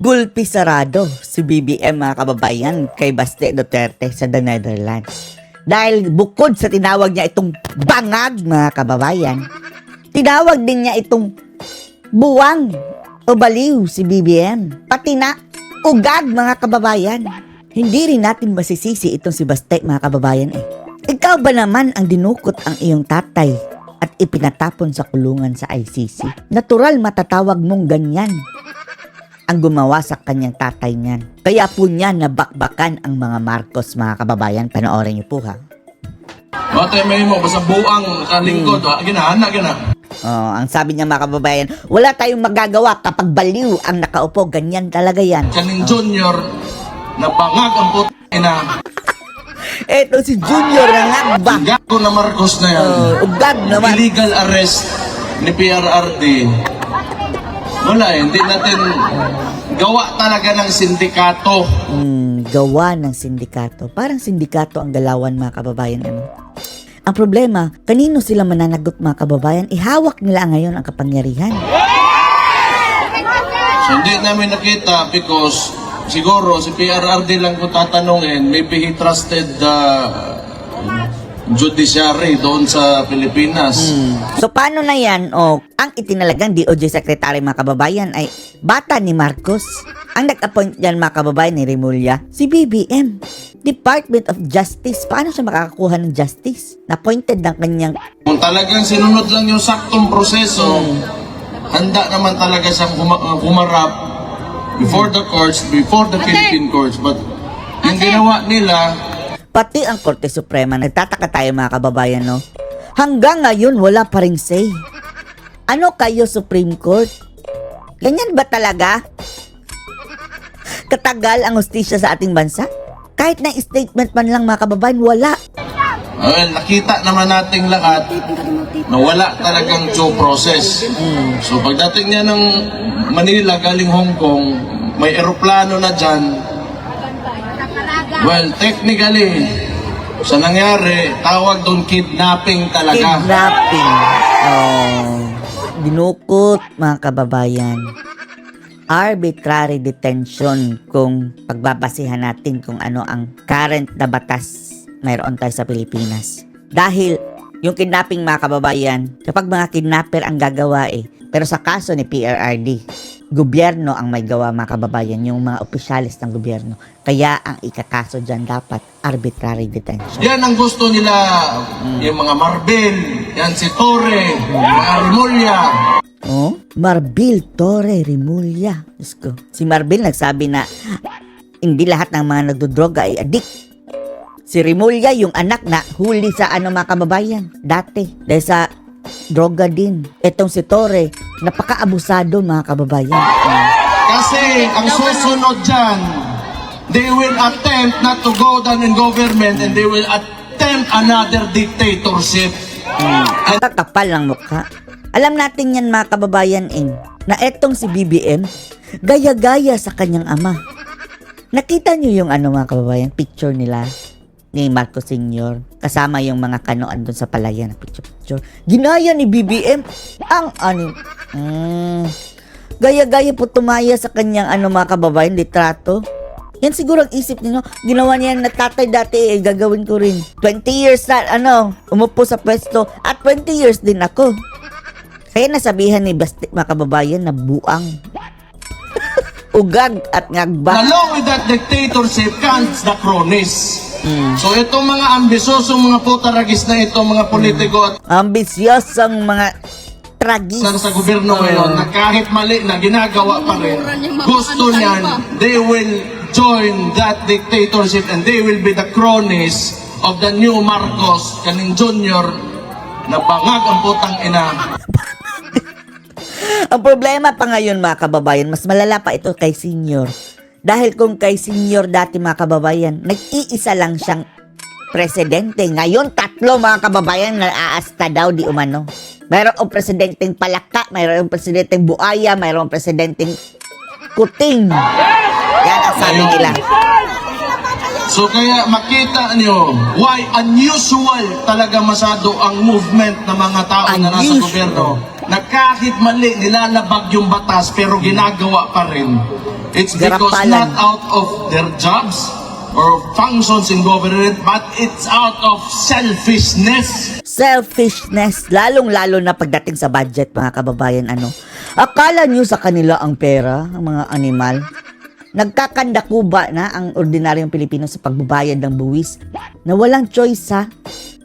Gulpi sarado si BBM mga kababayan kay Baste Duterte sa The Netherlands. Dahil bukod sa tinawag niya itong bangag mga kababayan, tinawag din niya itong buwang o baliw si BBM. Pati na ugag mga kababayan. Hindi rin natin masisisi itong si Baste mga kababayan eh. Ikaw ba naman ang dinukot ang iyong tatay at ipinatapon sa kulungan sa ICC? Natural matatawag mong ganyan ang gumawa sa kanyang tatay niyan. Kaya po niya nabakbakan ang mga Marcos mga kababayan. Panoorin niyo po ha. Batay may mo, basta buang kalingkod, ginahana. Oh, ang sabi niya mga kababayan, wala tayong magagawa kapag baliw ang nakaupo. Ganyan talaga yan. Kaning Junior, nabangag ang putina. Eto si Junior na ngagba. Gago na Marcos na yan. Ugag naman. Illegal arrest ni PRRD. Wala hindi natin gawa talaga ng sindikato. Gawa ng sindikato. Parang sindikato ang galawan mga kababayan. Ano? Ang problema, kanino sila mananagot mga kababayan? Ihawak nila ngayon ang kapangyarihan. So hindi namin nakita because siguro si PRRD lang kung tatanungin, maybe he trusted the judiciary doon sa Pilipinas. So paano na yan? Ang itinalagang DOJ Secretary mga kababayan ay bata ni Marcos. Ang nag-appoint yan mga kababayan ni Remulla, si BBM. Department of Justice. Paano siya makakakuha ng justice? Na-appointed ng kanyang... Kung talagang sinunod lang yung saktong proseso, handa naman talaga siyang humarap before the courts, before the Philippine courts. But yung ginawa nila, Pati ang Korte Suprema, nagtataka tayo mga kababayan, no? Hanggang ngayon, wala pa ring say. Ano kayo, Supreme Court? Ganyan ba talaga? Katagal ang hustisya sa ating bansa? Kahit na statement man lang mga kababayan, wala. well, nakita naman nating lahat na wala talagang due process. So pagdating niya ng Manila galing Hong Kong, may eroplano na dyan. Well, technically, sa nangyari, tawag doon kidnapping talaga. Kidnapping. Dinukot mga kababayan. Arbitrary detention kung pagbabasihan natin kung ano ang current na batas mayroon tayo sa Pilipinas. Dahil yung kidnapping mga kababayan, kapag mga kidnapper ang gagawa eh. Pero sa kaso ni PRRD, gobyerno ang may gawa mga kababayan, yung mga opisyalis ng gobyerno. Kaya ang ikakaso dyan dapat arbitrary detention. Yan ang gusto nila, yung mga Marbil, yan si Torre, mga Remulla. Marbil Torre Remulla. Diyos ko. Si Marbil nagsabi na hindi lahat ng mga nagdodroga ay adik. Si Remulla, yung anak na huli sa mga kababayan, dati. Dahil sa droga din. Etong si Torre, napaka-abusado mga kababayan. Kasi ang susunod dyan, they will attempt not to go down in government and they will attempt another dictatorship. Ang tatapal ng mukha. Alam natin yan mga kababayan na etong si BBM, gaya-gaya sa kanyang ama. Nakita niyo yung mga kababayan, picture nila ni Marcos Sr. Kasama yung mga kanoan doon sa palayan na picture. Ginaya ni BBM ang gaya-gaya po tumaya sa kanyang mga kababayan, litrato. Yan siguro ang isip niyo, ginawa niya na tatay dati, gagawin ko rin. 20 years na, umupo sa pwesto, at 20 years din ako. Kaya nasabihan ni Basti, mga kababayan, na buang. Ugag at ngagba. Along with that dictatorship comes the cronies. So itong mga ambisyoso mga putaragis na ito, mga politiko at Ambisyosong mga tragis sa gobyerno ngayon na kahit mali na ginagawa pa rin, gusto niyan, they will join that dictatorship and they will be the cronies of the new Marcos, kaning Junior, na bangag ang putang ina. Ang problema pa ngayon mga kababayan, mas malala pa ito kay Senior. Dahil kung kay Senior dati mga kababayan, nag-iisa lang siyang presidente. Ngayon, 3 mga kababayan na aasta daw di umano. Mayroong presidenteng palaka, mayroong presidenteng buaya, mayroong presidenteng kuting. Yan ang sabi nila. So kaya makita niyo why unusual talaga masyado ang movement ng mga tao na nasa Unusual. gobyerno na kahit mali nilalabag yung batas pero ginagawa pa rin. It's because Garapalan. not out of their jobs or functions in government, but it's out of selfishness. Selfishness, lalong-lalo na pagdating sa budget, mga kababayan. Akala nyo sa kanila ang pera, ang mga animal? Nagkakandakuba na ang ordinaryong Pilipino sa pagbabayad ng buwis na walang choice, ha?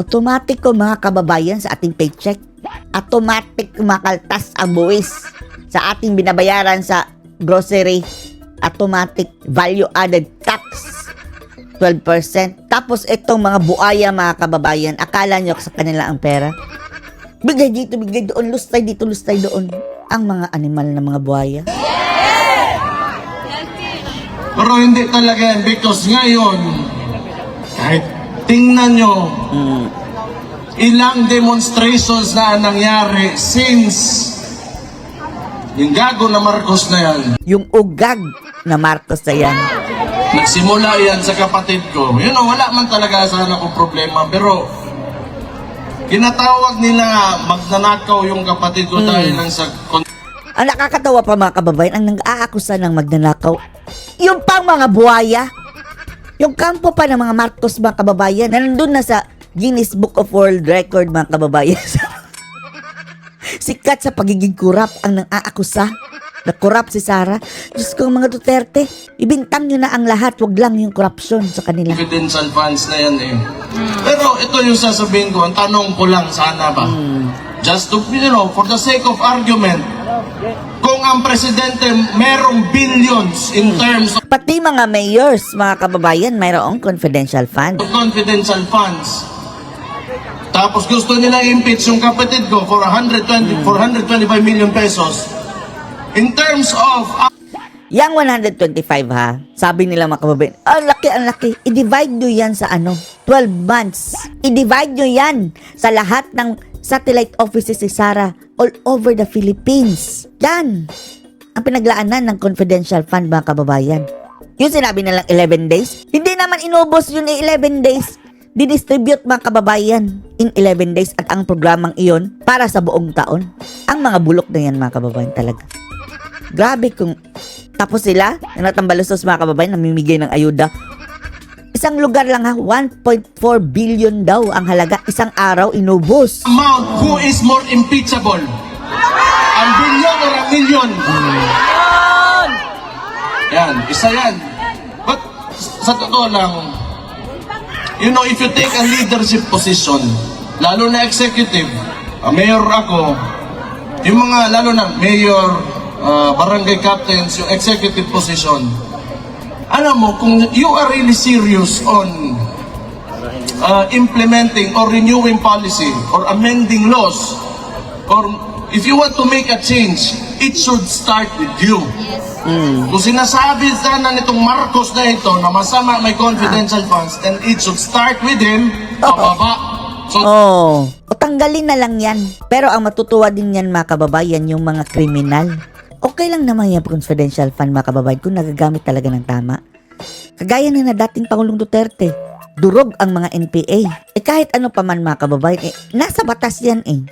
Automatic ko, mga kababayan, sa ating paycheck. Automatic kumakaltas ang buwis sa ating binabayaran sa grocery. Automatic value-added tax. 12%. Tapos itong mga buaya, mga kababayan, akala nyo sa kanila ang pera? Bigay dito, bigay doon, lustay dito, lustay doon. Ang mga animal na mga buaya. Pero hindi talaga yan because ngayon, kahit tingnan nyo, ilang demonstrations na ang nangyari since yung gago na Marcos na yan. Yung ugag na Marcos na yan. Nagsimula yan sa kapatid ko. Wala man talaga sana akong problema. Pero, kinatawag nila magnanakaw yung kapatid ko dahil lang sa... Ang nakakatawa pa, mga kababayan, ang nang-aakusa ng magnanakaw, yung pang mga buhaya, yung kampo pa ng mga Marcos, mga kababayan, na nandun na sa Guinness Book of World Record, mga kababayan. Sikat sa pagiging kurap ang nang-aakusa na kurap si Sara. Diyos ko, mga Duterte, ibintang nyo na ang lahat, wag lang yung korupsyon sa kanila. Confidential funds na yan eh. Pero ito yung sasabihin ko, ang tanong ko lang sana ba? Just to, for the sake of argument, kung ang presidente merong billions in terms of Pati mga mayors, mga kababayan, mayroong confidential fund. confidential funds, tapos gusto nila impeach yung kapatid ko for 425 million pesos, in terms of Yang 125, ha, sabi nila mga kababayan, ang laki, i-divide nyo yan sa 12 months. I-divide nyo yan sa lahat ng satellite offices ni Sara all over the Philippines. Yan ang pinaglaanan ng confidential fund, mga kababayan. Yung sinabi nilang 11 days, hindi naman inubos yun 11 days. Didistribute, mga kababayan, in 11 days at ang programang iyon para sa buong taon. Ang mga bulok na yan, mga kababayan, talaga. Grabe kung tapos sila, na natambalusos, mga kababayan, namimigay ng ayuda. Isang lugar lang, ha, 1.4 billion daw ang halaga. Isang araw, inubos. amount, who is more impeachable? Ang bilyon or ang milyon? Yan, isa yan. But sa totoo lang, if you take a leadership position, lalo na executive, mayor ako, yung mga, lalo na mayor, barangay captains, yung executive position, alam mo, kung you are really serious on implementing or renewing policy or amending laws, or if you want to make a change, it should start with you. Kung sinasabi sana nitong Marcos na ito na masama may confidential funds, then it should start with him, pababa. So, O tanggalin na lang yan. Pero ang matutuwa din yan, mga kababayan, yung mga kriminal. Okay lang naman yung confidential fund, mga kababayan, kung nagagamit talaga ng tama. Kagaya na dating Pangulong Duterte, durog ang mga NPA. Kahit ano pa man, mga kababayan, nasa batas yan eh.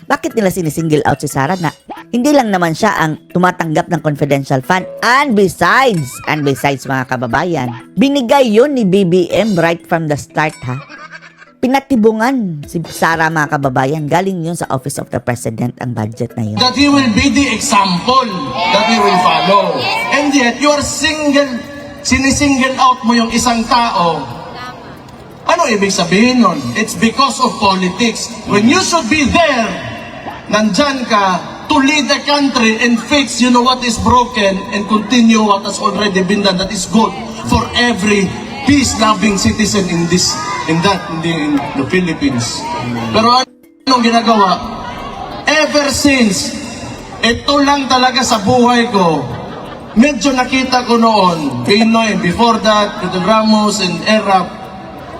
Bakit nila sinisingle out si Sara na hindi lang naman siya ang tumatanggap ng confidential fund? And besides, mga kababayan, binigay yun ni BBM right from the start, ha? Pinatibungan si Sara, mga kababayan. Galing yun sa Office of the President ang budget na yun. that he will be the example that we will follow. And yet, you're sinisingle out mo yung isang tao. Ano ibig sabihin nun? It's because of politics. When you should be there, nandyan ka to lead the country and fix, what is broken and continue what has already been done that is good for every peace-loving citizen in the Philippines. Pero anong ginagawa? Ever since, ito lang talaga sa buhay ko, medyo nakita ko noon, Pinoy, before that, with the Ramos and Erap,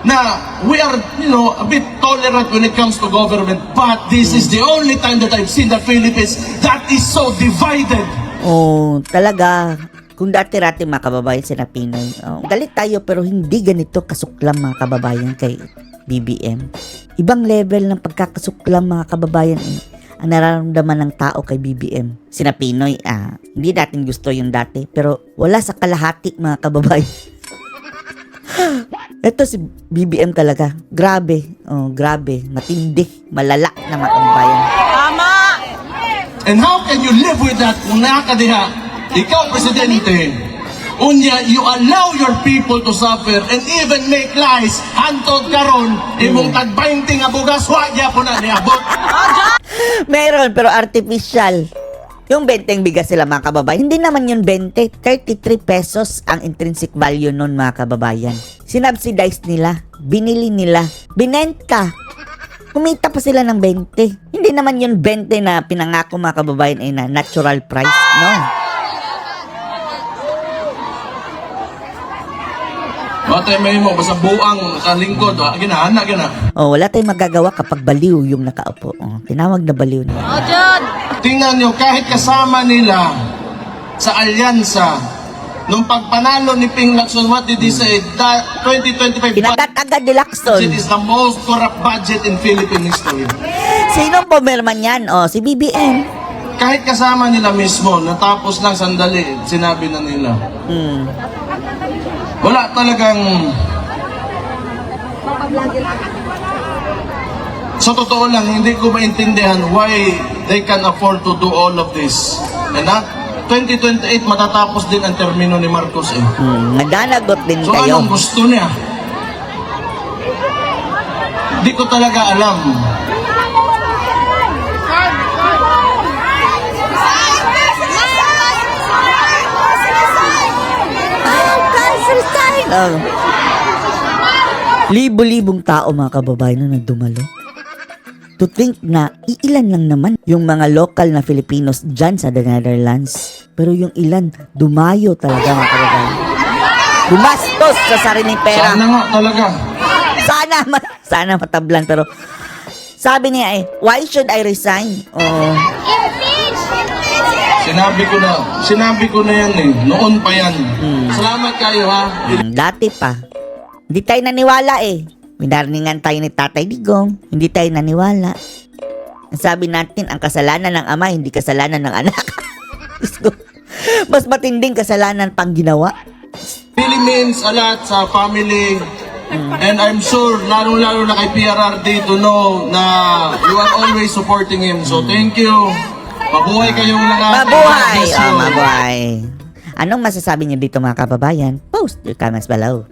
na we are, a bit tolerant when it comes to government, but this is the only time that I've seen the Philippines that is so divided. Oh, talaga. Kung dati-rati, mga kababayan, sila Pinoy, galit tayo pero hindi ganito kasuklam, mga kababayan, kay BBM. Ibang level ng pagkakasuklam, mga kababayan. ang nararamdaman ng tao kay BBM. Sina Pinoy, hindi natin gusto yung dati, pero wala sa kalahati mga kababayan. Ito si BBM talaga. Grabe. Grabe. Matindi. Malala na mga kababayan. And how can you live with that kung nakakadiha? Ikaw, Presidente, unya, you allow your people to suffer and even make lies. Hantod karon, imong tag-20 nga bugas, wagya po na niabot. Meron, pero artificial. Yung 20 bigas sila mga kababayan, hindi naman yun 20. 33 pesos ang intrinsic value nun mga kababayan. Sinubsidize nila, binili nila, binenta. Kumita pa sila ng 20. Hindi naman yun 20 na pinangako mga kababayan ay na natural price, no? Batay may mo, basta buang kalingkod, ginahana, gina. Wala tayong magagawa kapag baliw yung nakaupo. Tinawag na baliw na. Tingnan nyo, kahit kasama nila sa alyansa, nung pagpanalo ni Ping Lacson, what did he say? 2025 Kinagat agad ni Lacson. budget is the most corrupt budget in Philippine history. Sinong pumirman yan? Si BBM. Kahit kasama nila mismo, natapos lang sandali, sinabi na nila. Wala talagang... Sa totoo lang, hindi ko maintindihan why they can afford to do all of this. And 2028, matatapos din ang termino ni Marcos eh. Naganagot din So kayo. anong gusto niya? Di ko talaga alam. Libo-libong tao mga kababayan na nagdumalo. To think na iilan lang naman yung mga local na Filipinos dyan sa the Netherlands. Pero yung ilan, dumayo talaga mga kababayan. Gumastos sa sariling pera. Sana nga talaga. Sana matablan. Pero sabi niya why should I resign? Sinabi ko na yan eh. Noon pa yan. Salamat kayo ha. Dati pa. Hindi tayo naniwala Minarningan tayo ni Tatay Digong. Hindi tayo naniwala. Sabi natin, ang kasalanan ng ama, hindi kasalanan ng anak. Mas matinding kasalanan pang ginawa. Really means a lot sa family. And I'm sure, lalo-lalo na kay PRRD to know na you are always supporting him. So thank you. Mabuhay kayong lahat. Mabuhay! Mabuhay! Anong masasabi niyo dito mga kababayan? Post your comments below.